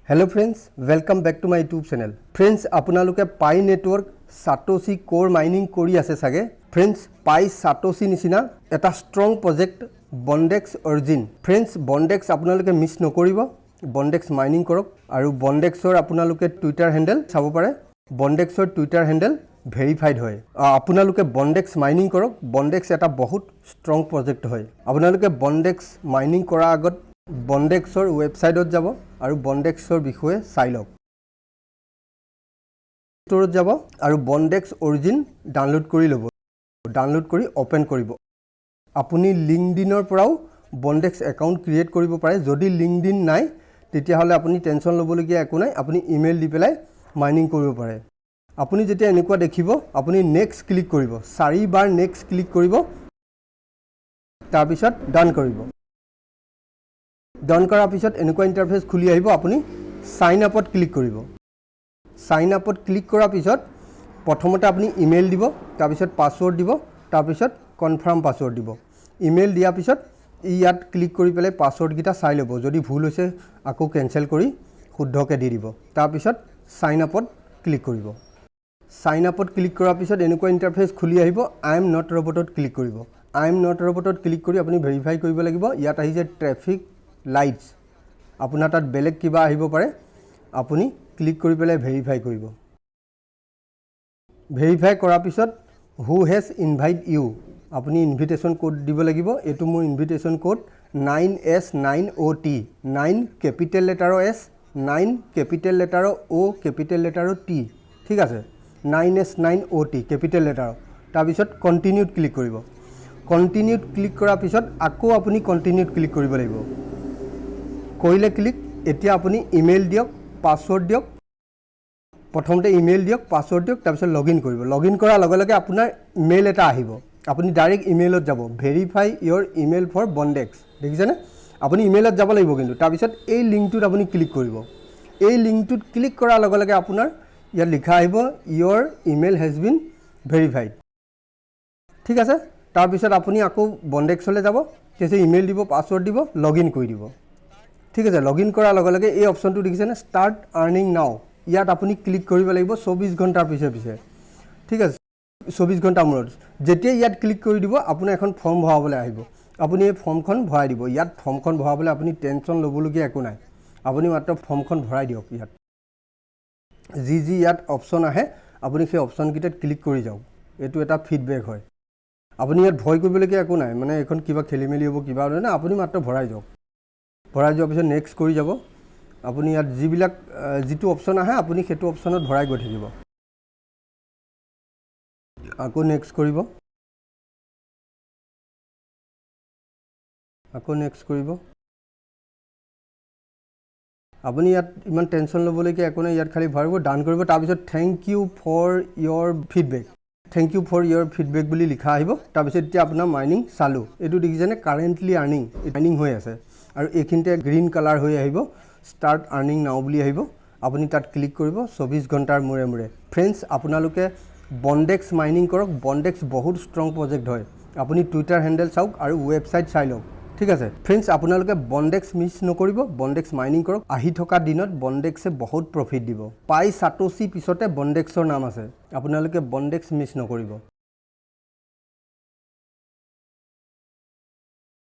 Hello friends, welcome back to my YouTube channel. Friends, আপোনালোকে পাই network satoshi কোৰ mining কৰি আছে সাগে. Friends, পাই সাতোশি নিচিনা এটা ষ্ট্ৰং প্ৰজেক্ট বন্ডেক্স অৰিজিন. Friends, বন্ডেক্স আপোনালোকে মিছ নকৰিব. বন্ডেক্স মাইনিং কৰক আৰু বন্ডেক্সৰ আপোনালোকে টুইটাৰ হেণ্ডেল চাব পাৰে. বন্ডেক্সৰ টুইটাৰ হেণ্ডেল ভেৰিফাইড হয়. আপোনালোকে বন্ডেক্স মাইনিং কৰক. বন্ডেক্স এটা বহুত ষ্ট্ৰং প্ৰজেক্ট হয়. আপোনালোকে বন্ডেক্স মাইনিং কৰাৰ আগত বন্ডেক্সৰ ৱেবছাইটত যাব আৰু বন্ডেক্সৰ বিষয়ে চাই লওক. ষ্টৰত যাব আৰু বন্ডেক্স অৰিজিন ডাউনলোড কৰি ল'ব. ডাউনলোড কৰি ওপেন কৰিব. আপুনি লিংকডিনৰ পৰাও বন্ডেক্স একাউণ্ট ক্ৰিয়েট কৰিব পাৰে. যদি লিংকডিন নাই তেতিয়াহ'লে আপুনি টেনশ্যন ল'বলগীয়া একো নাই. আপুনি ইমেইল দি পেলাই মাইনিং কৰিব পাৰে. আপুনি যেতিয়া এনেকুৱা দেখিব আপুনি নেক্সট ক্লিক কৰিব. 4 বাৰ নেক্সট ক্লিক কৰিব. তাৰপিছত ডান কৰিব. ডান কৰাৰ পিছত এনেকুৱা ইণ্টাৰফেচ খুলি আহিব. আপুনি সাইন আপত ক্লিক কৰিব. সাইন আপত ক্লিক কৰাৰ পিছত প্ৰথমতে আপুনি ইমেইল দিব, তাৰপিছত পাছৱৰ্ড দিব, তাৰপিছত কনফাৰ্ম পাছৱৰ্ড দিব. ইমেইল দিয়াৰ পিছত ইয়াত ক্লিক কৰি পেলাই পাছৱৰ্ডকেইটা চাই ল'ব. যদি ভুল হৈছে আকৌ কেনচেল কৰি শুদ্ধকৈ দি দিব. তাৰপিছত সাইন আপত ক্লিক কৰিব. সাইন আপত ক্লিক কৰাৰ পিছত এনেকুৱা ইণ্টাৰফেচ খুলি আহিব. আই এম নট ৰবটত ক্লিক কৰিব. আই এম নট ৰবটত ক্লিক কৰি আপুনি ভেৰিফাই কৰিব লাগিব. ইয়াত আহিছে ট্ৰেফিক লাইটছ. আপোনাৰ তাত বেলেগ কিবা আহিব পাৰে. আপুনি ক্লিক কৰি পেলাই ভেৰিফাই কৰিব. ভেৰিফাই কৰাৰ পিছত হু হেজ ইনভাইট ইউ, আপুনি ইনভিটেশ্যন কোড দিব লাগিব. এইটো মোৰ ইনভিটেশ্যন কোড 9S9OT. 9 কেপিটেল লেটাৰৰ S, 9 কেপিটেল লেটাৰৰ O, কেপিটেল লেটাৰৰ T. ঠিক আছে, 9S9OT কেপিটেল লেটাৰৰ. তাৰপিছত কণ্টিনিউত ক্লিক কৰিব. কণ্টিনিউত ক্লিক কৰাৰ পিছত আকৌ আপুনি কণ্টিনিউত ক্লিক কৰিব লাগিব. কৰিলে ক্লিক. এতিয়া আপুনি ইমেইল দিয়ক, পাছৱৰ্ড দিয়ক. প্ৰথমতে ইমেইল দিয়ক, পাছৱৰ্ড দিয়ক, তাৰপিছত লগইন কৰিব. লগইন কৰাৰ লগে লগে আপোনাৰ মেইল এটা আহিব. আপুনি ডাইৰেক্ট ইমেইলত যাব. Verify your email for Bondex. দেখিছেনে? আপুনি ইমেইলত যাব লাগিব কিন্তু. তাৰপিছত এই লিংকটোত আপুনি ক্লিক কৰিব. এই লিংকটোত ক্লিক কৰাৰ লগে লগে আপোনাৰ ইয়াত লিখা আহিব ইয়ৰ ইমেইল হেজ বিন ভেৰিফাইড. ঠিক আছে, তাৰপিছত আপুনি আকৌ বন্ডেক্সলৈ যাব. তাৰপিছত ইমেইল দিব, পাছৱৰ্ড দিব, লগইন কৰি দিব. ঠিক আছে, লগইন কৰাৰ লগে লগে এই অপশ্যনটো দেখিছেনে, ষ্টাৰ্ট আৰ্নিং নাও. ইয়াত আপুনি ক্লিক কৰিব লাগিব 24 ঘণ্টাৰ পিছে পিছে. ঠিক আছে, 24 ঘণ্টাৰ মূৰত যেতিয়া ইয়াত ক্লিক কৰি দিব আপোনাৰ এখন ফৰ্ম ভৰাবলৈ আহিব. আপুনি এই ফৰ্মখন ভৰাই দিব. ইয়াত ফৰ্মখন ভৰাবলৈ আপুনি টেনশ্যন ল'বলগীয়া একো নাই. আপুনি মাত্ৰ ফৰ্মখন ভৰাই দিয়ক. ইয়াত যি ইয়াত অপশ্যন আহে আপুনি সেই অপশ্যনকেইটাত ক্লিক কৰি যাওক. এইটো এটা ফিডবেক হয়. আপুনি ইয়াত ভয় কৰিবলগীয়া একো নাই. মানে এইখন কিবা খেলি মেলি হ'ব কিবা নহয়, আপুনি মাত্ৰ ভৰাই যাওক. ভৰাই যোৱাৰ পিছত নেক্সট কৰি যাব. আপুনি ইয়াত যিটো অপশ্যন আহে আপুনি সেইটো অপশ্যনত ভৰাই গৈ থাকিব. আকৌ নেক্সট কৰিব. আকৌ নেক্সট কৰিব. আপুনি ইয়াত ইমান টেনশ্যন ল'বলগীয়া একো নাই. ইয়াত খালি ভৰাব, ডান কৰিব. তাৰপিছত thank you for your feedback. Thank you for your feedback বুলি লিখা আহিব. তাৰপিছত এতিয়া আপোনাৰ মাইনিং চালু. এইটো দেখিছেনে, কাৰেণ্টলি আৰ্নিং মাইনিং হৈ আছে আৰু এইখিনিতে গ্ৰীণ কালাৰ হৈ আহিব ষ্টাৰ্ট আৰ্নিং নাও বুলি আহিব. আপুনি তাত ক্লিক কৰিব 24 ঘণ্টাৰ মূৰে মূৰে. ফ্ৰেণ্ডছ, আপোনালোকে বন্ডেক্স মাইনিং কৰক. বন্ডেক্স বহুত ষ্ট্ৰং প্ৰজেক্ট হয়. আপুনি টুইটাৰ হেণ্ডেল চাওক আৰু ৱেবছাইট চাই লওক. ঠিক আছে ফ্ৰেণ্ডছ, আপোনালোকে বন্ডেক্স মিছ নকৰিব. বন্ডেক্স মাইনিং কৰক. আহি থকা দিনত বন্ডেক্সে বহুত প্ৰফিট দিব. পাই সাতোশি পিছতে বন্ডেক্সৰ নাম আছে. আপোনালোকে বন্ডেক্স মিছ নকৰিব.